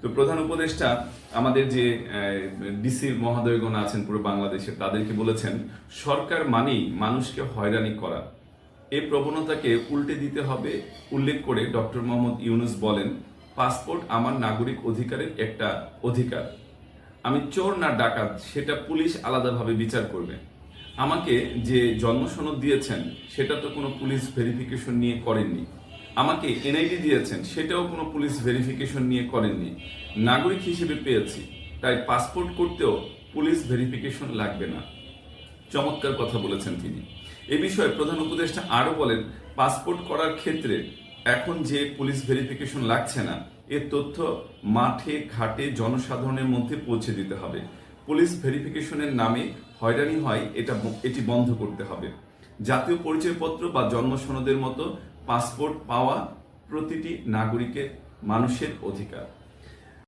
তো প্রধান উপদেষ্টা আমাদের যে ডিসি মহোদয়গণ আছেন পুরো বাংলাদেশে তাদেরকে বলেছেন, সরকার মানেই মানুষকে হয়রানি করা। এই প্রবণতাকে উল্টে দিতে হবে উল্লেখ করে ডক্টর মোহাম্মদ ইউনূস বলেন, পাসপোর্ট আমার নাগরিক অধিকারের একটা অধিকার। আমি চোর না ডাকাত সেটা পুলিশ আলাদাভাবে বিচার করবে। আমাকে যে জন্ম সনদ দিয়েছেন সেটা তো কোনো পুলিশ ভেরিফিকেশন নিয়ে করেননি। আমাকে এনআইডি দিয়েছেন সেটাও কোনো পুলিশ ভেরিফিকেশন নিয়ে করেননি। নাগরিক হিসেবে পেয়েছি, তাই পাসপোর্ট করতেও পুলিশ ভেরিফিকেশন লাগবে না। চমৎকার কথা বলেছেন তিনি। এ বিষয়ে প্রধান উপদেষ্টা আরও বলেন, পাসপোর্ট করার ক্ষেত্রে এখন যে পুলিশ ভেরিফিকেশন লাগছে না, এর তথ্য মাঠে ঘাটে জনসাধারণের মধ্যে পৌঁছে দিতে হবে। পুলিশ ভেরিফিকেশনের নামে হয়রানি হয় এটি বন্ধ করতে হবে। জাতীয় পরিচয়পত্র বা জন্ম সনদের মতো পাসপোর্ট পাওয়া প্রতিটি নাগরিকের মানুষের অধিকার।